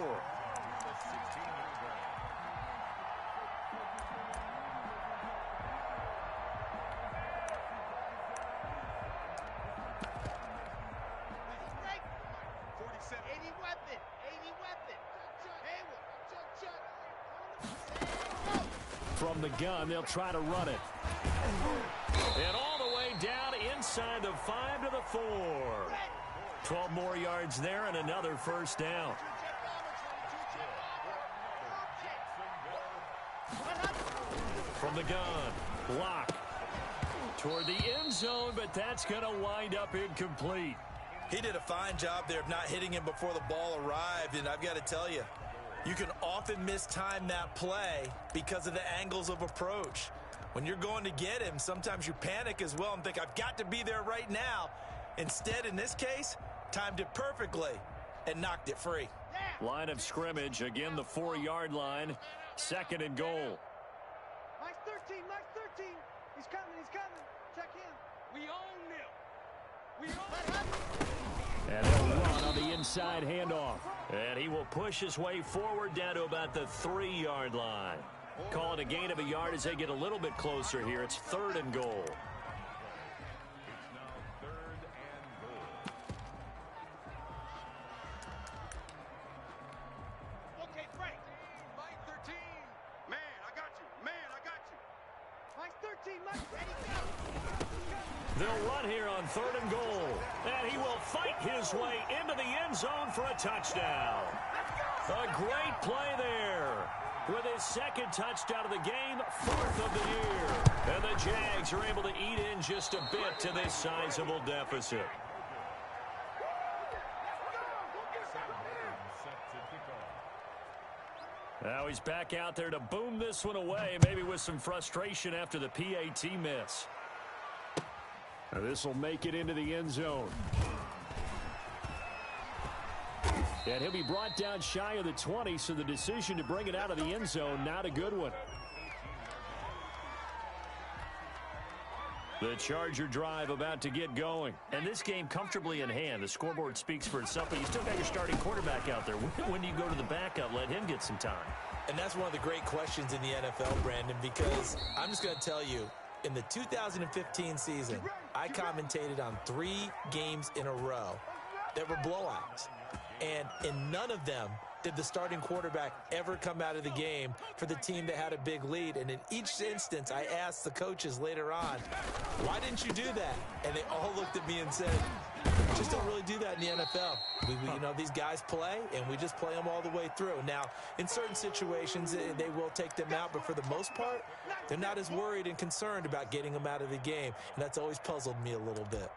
From the gun, they'll try to run it. And all the way down inside the 5 to the 4. 12 more yards there and another first down. From the gun, Locke. Toward the end zone, but that's going to wind up incomplete. He did a fine job there of not hitting him before the ball arrived, and I've got to tell you, you can often mistime that play because of the angles of approach. When you're going to get him, sometimes you panic as well and think, I've got to be there right now. Instead, in this case, timed it perfectly and knocked it free. Line of scrimmage, again the 4-yard line, 2nd and goal. Mike 13, Mike 13. He's coming, he's coming. Check him. We own them. We own them. And they'll run on the inside handoff. And he will push his way forward down to about the 3-yard line. Call it a gain of a yard as they get a little bit closer here. It's 3rd and goal. Okay, Frank. Mike 13. Man, I got you. Man, I got you. Mike 13, Mike ready. They'll run here on 3rd and goal. And he will fight his way into the end zone for a touchdown. A great play there. With his 2nd touchdown of the game, 4th of the year. And the Jags are able to eat in just a bit to this sizable deficit. Now he's back out there to boom this one away, maybe with some frustration after the PAT miss. Now this will make it into the end zone. And he'll be brought down shy of the 20, so the decision to bring it out of the end zone, not a good one. The Charger drive about to get going. And this game comfortably in hand. The scoreboard speaks for itself, but you still got your starting quarterback out there. When do you go to the backup? Let him get some time. And that's one of the great questions in the NFL, Brandon, because I'm just going to tell you, in the 2015 season, I commentated on 3 games in a row that were blowouts. And in none of them did the starting quarterback ever come out of the game for the team that had a big lead. And in each instance, I asked the coaches later on, why didn't you do that? And they all looked at me and said, just don't really do that in the NFL. You know, these guys play, and we just play them all the way through. Now, in certain situations, they will take them out, but for the most part, they're not as worried and concerned about getting them out of the game. And that's always puzzled me a little bit.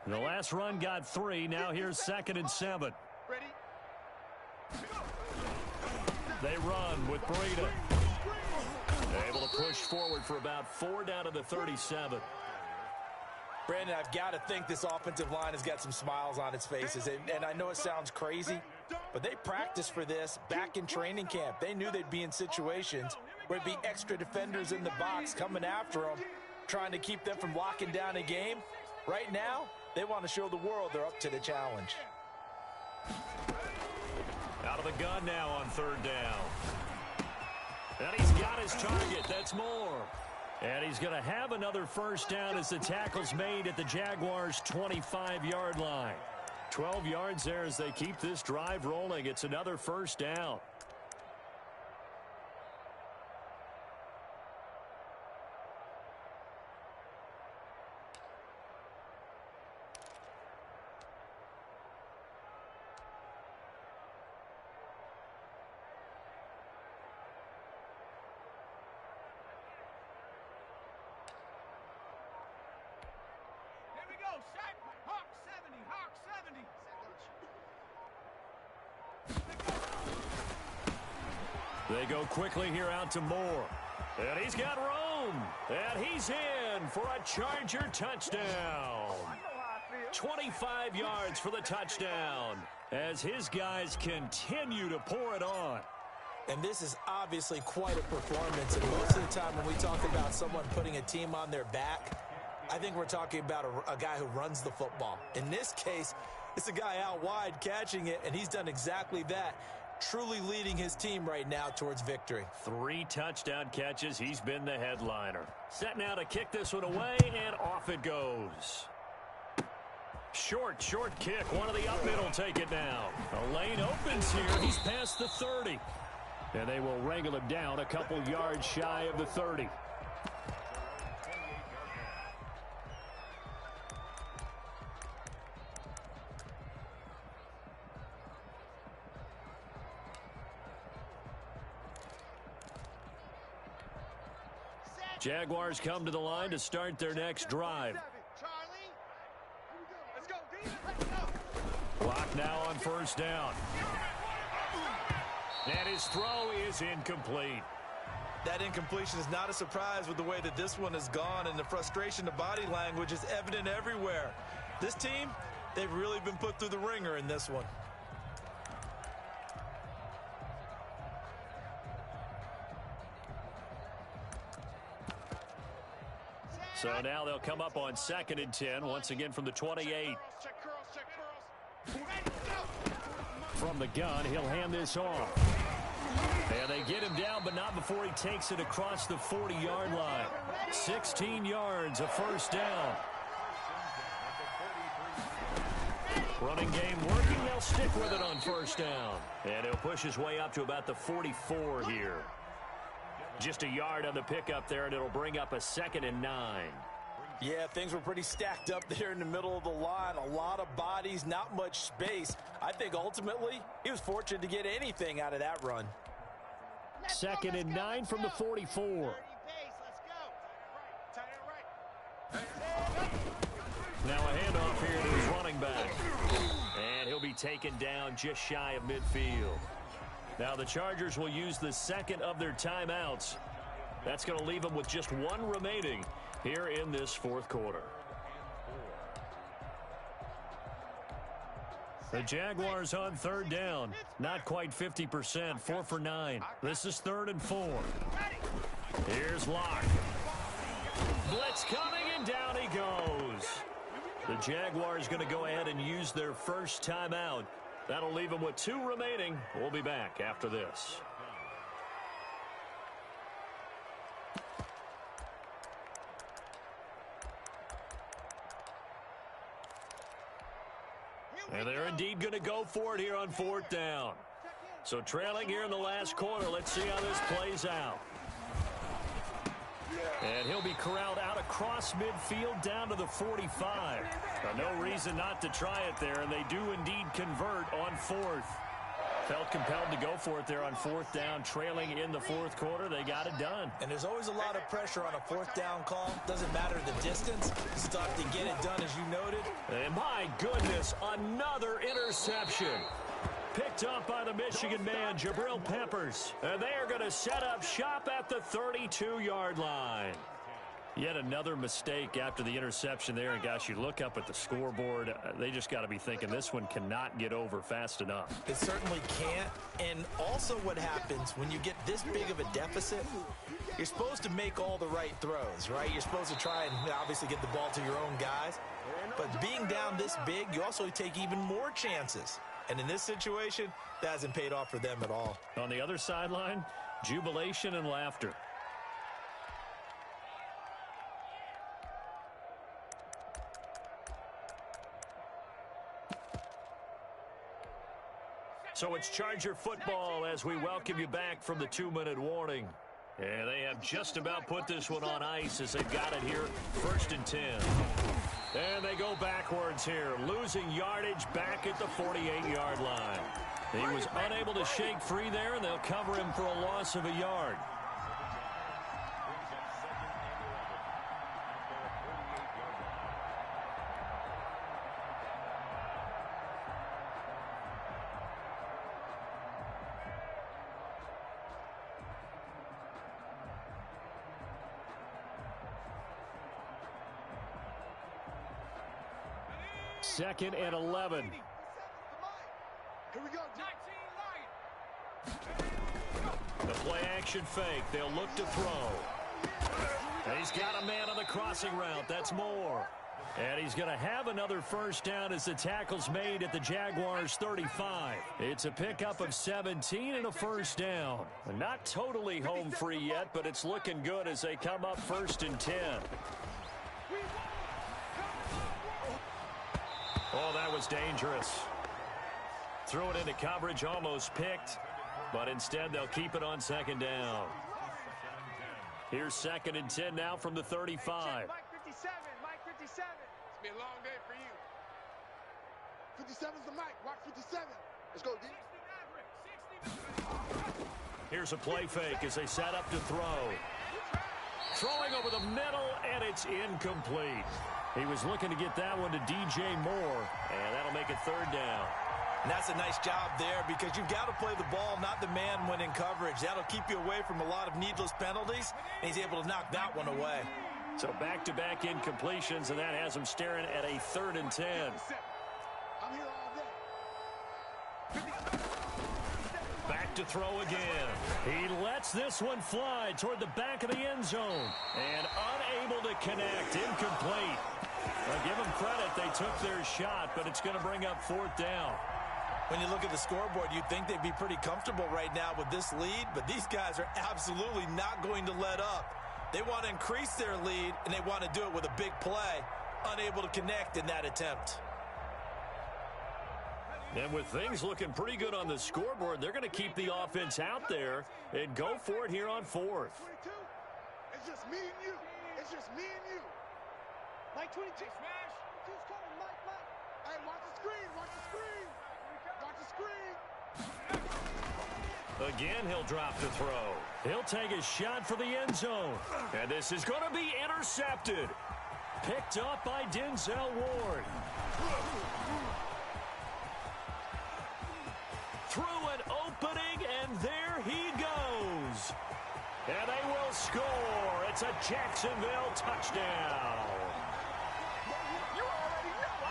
The last run got 3. Now here's 2nd and 7. Ready? They run with Breida. Able to push forward for about 4 down to the 37. Brandon, I've got to think this offensive line has got some smiles on its faces. And I know it sounds crazy, but they practiced for this back in training camp. They knew they'd be in situations where there'd be extra defenders in the box coming after them, trying to keep them from locking down a game. Right now, they want to show the world they're up to the challenge. Out of the gun now on 3rd down. And he's got his target. That's Moore. And he's going to have another 1st down as the tackle's made at the Jaguars' 25-yard line. 12 yards there as they keep this drive rolling. It's another 1st down. They go quickly here out to Moore. And he's got room. And he's in for a Charger touchdown. 25 yards for the touchdown as his guys continue to pour it on. And this is obviously quite a performance. And most of the time when we talk about someone putting a team on their back, I think we're talking about a guy who runs the football. In this case, it's a guy out wide catching it, and he's done exactly that. Truly leading his team right now towards victory. 3 touchdown catches. He's been the headliner. Set now to kick this one away, and off it goes. Short kick. One of the up mid will take it now. A lane opens here. He's past the 30. And they will wrangle him down a couple yards shy of the 30. Jaguars come to the line to start their next drive. Charlie. Let's go, D. Let's go. Clock now on first down. And his throw is incomplete. That incompletion is not a surprise with the way that this one has gone, and the frustration of body language is evident everywhere. This team, they've really been put through the ringer in this one. So now they'll come up on 2nd and 10, once again from the 28. Check curls, check curls. Ready, go. From the gun, he'll hand this off. And they get him down, but not before he takes it across the 40-yard line. 16 yards, a first down. Running game working. They'll stick with it on first down. And he'll push his way up to about the 44 here. Just a yard on the pickup there, and it'll bring up a 2nd and 9. Yeah, things were pretty stacked up there in the middle of the line. A lot of bodies, not much space. I think ultimately he was fortunate to get anything out of that run. 2nd and 9 from the 44. Now a handoff here to his running back. And he'll be taken down just shy of midfield. Now the Chargers will use the second of their timeouts. That's going to leave them with just one remaining here in this fourth quarter. The Jaguars on third down. Not quite 50%, 4 for 9. This is 3rd and 4. Here's Locke. Blitz coming, and down he goes. The Jaguars going to go ahead and use their first timeout. That'll leave them with 2 remaining. We'll be back after this. And they're indeed going to go for it here on 4th down. So trailing here in the last quarter. Let's see how this plays out. And he'll be corralled out across midfield down to the 45. No reason not to try it there, and they do indeed convert on 4th. Felt compelled to go for it there on 4th down, trailing in the 4th quarter. They got it done. And there's always a lot of pressure on a 4th down call. Doesn't matter the distance. Stuck to get it done, as you noted. And my goodness, another interception. Picked up by the Michigan man, Jabril Peppers. And they are going to set up shop at the 32-yard line. Yet another mistake after the interception there. And, gosh, you look up at the scoreboard. They just got to be thinking this one cannot get over fast enough. It certainly can't. And also what happens when you get this big of a deficit, you're supposed to make all the right throws, right? You're supposed to try and obviously get the ball to your own guys. But being down this big, you also take even more chances. And in this situation, that hasn't paid off for them at all. On the other sideline, jubilation and laughter. So it's Charger football as we welcome you back from the 2-minute warning. And they have just about put this one on ice as they've got it here, 1st and 10. And they go backwards here, losing yardage back at the 48-yard line. He was unable to shake free there, and they'll cover him for a loss of a yard. Second and 11. Here we go. The play action fake. They'll look to throw. And he's got a man on the crossing route. That's Moore. And he's going to have another first down as the tackle's made at the Jaguars' 35. It's a pickup of 17 and a first down. Not totally home free yet, but it's looking good as they come up 1st and 10. Oh, that was dangerous. Threw it into coverage, almost picked, but instead they'll keep it on 2nd down. Here's 2nd and 10 now from the 35. Mike 57, Mike 57. It's going to be a long day for you. 57's the mic, Mike 57. Let's go, D. Here's a play fake as they set up to throw. throwing over the middle, and it's incomplete. He was looking to get that one to DJ Moore, and that'll make it third down. And that's a nice job there because you've got to play the ball, not the man when in coverage. That'll keep you away from a lot of needless penalties, and he's able to knock that one away. So back-to-back incompletions, and that has him staring at a 3rd and 10. I'm here all day. Back to throw again. He lets this one fly toward the back of the end zone, and unable to connect, incomplete. Well, give them credit, they took their shot, but it's going to bring up 4th down. When you look at the scoreboard, you'd think they'd be pretty comfortable right now with this lead, but these guys are absolutely not going to let up. They want to increase their lead, and they want to do it with a big play, unable to connect in that attempt. And with things looking pretty good on the scoreboard, they're going to keep the offense out there and go for it here on 4th. 22. It's just me and you. It's just me and you. Mike 22. Smash. Who's coming? Mike. Hey, watch the screen. Watch the screen. Watch the screen. Again, he'll drop the throw. He'll take a shot for the end zone. And this is going to be intercepted. Picked up by Denzel Ward. Through an opening, and there he goes. And they will score. It's a Jacksonville touchdown.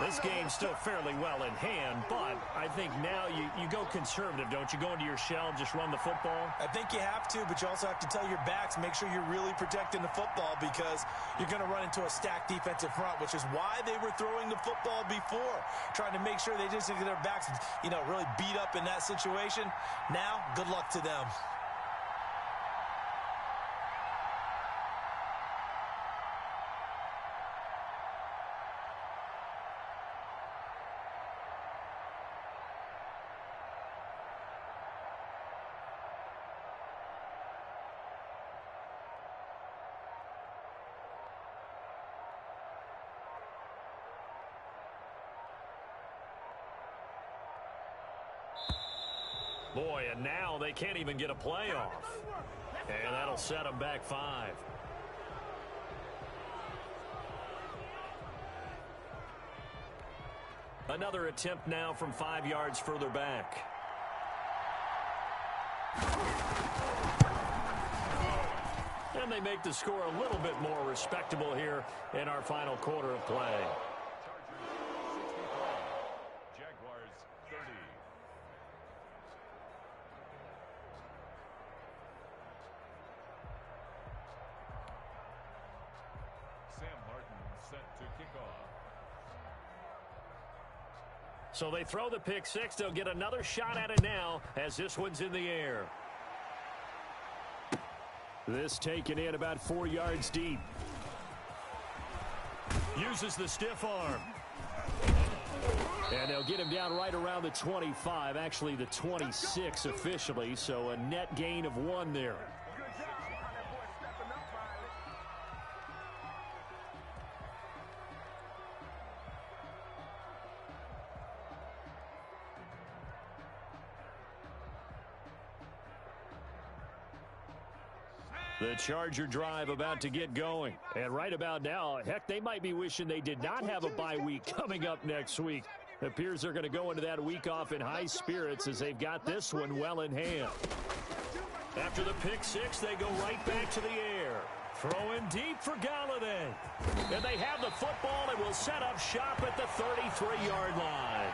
This game's still fairly well in hand, but I think now you go conservative, don't you? Go into your shell and just run the football? I think you have to, but you also have to tell your backs, make sure you're really protecting the football because you're going to run into a stacked defensive front, which is why they were throwing the football before, trying to make sure they just get their backs, really beat up in that situation. Now, good luck to them. Boy, and now they can't even get a playoff. And that'll set them back 5. Another attempt now from 5 yards further back. And they make the score a little bit more respectable here in our final quarter of play. So they throw the pick 6. They'll get another shot at it now as this one's in the air. This taken in about 4 yards deep. Uses the stiff arm. And they'll get him down right around the 25, actually the 26 officially, so a net gain of 1 there. The Charger drive about to get going. And right about now, heck, they might be wishing they did not have a bye week coming up next week. It appears they're going to go into that week off in high spirits as they've got this one well in hand. After the pick 6, they go right back to the air. Throwing deep for Galladay. And they have the football and will set up shop at the 33-yard line.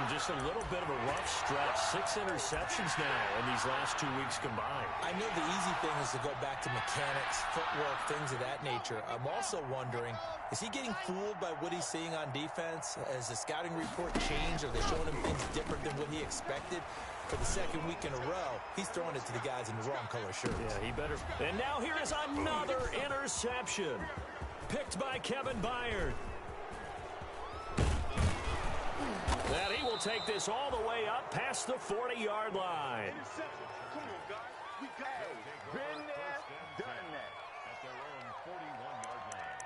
Just a little bit of a rough stretch. 6 interceptions now in these last 2 weeks combined. I know the easy thing is to go back to mechanics, footwork, things of that nature. I'm also wondering, is he getting fooled by what he's seeing on defense? Has the scouting report changed? Are they showing him things different than what he expected? For the second week in a row, he's throwing it to the guys in the wrong color shirts. Yeah, he better. And now here is another interception. Picked by Kevin Byard. And he will take this all the way up past the 40-yard line. Come on, guys. We got it. Been there, done that. At their own 41-yard line.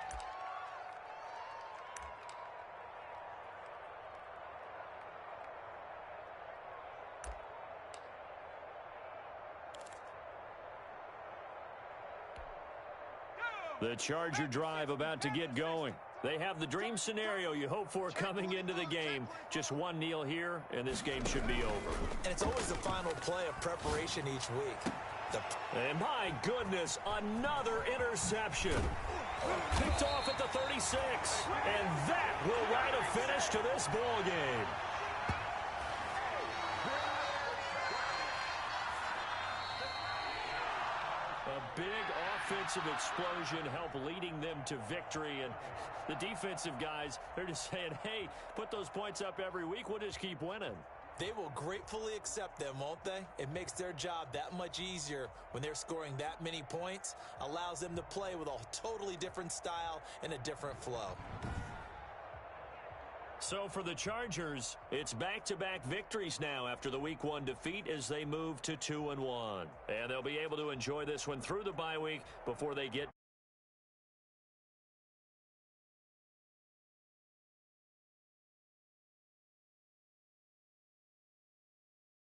The Charger drive about to get going. They have the dream scenario you hope for coming into the game. Just one kneel here, and this game should be over. And it's always the final play of preparation each week. And my goodness, another interception. Picked off at the 36. And that will write a finish to this ball game. A big offensive explosion helped leading them to victory. And the defensive guys, they're just saying, hey, put those points up every week. We'll just keep winning. They will gratefully accept them, won't they? It makes their job that much easier when they're scoring that many points. Allows them to play with a totally different style and a different flow. So for the Chargers, it's back-to-back victories now after the Week 1 defeat as they move to 2-1. And they'll be able to enjoy this one through the bye week before they get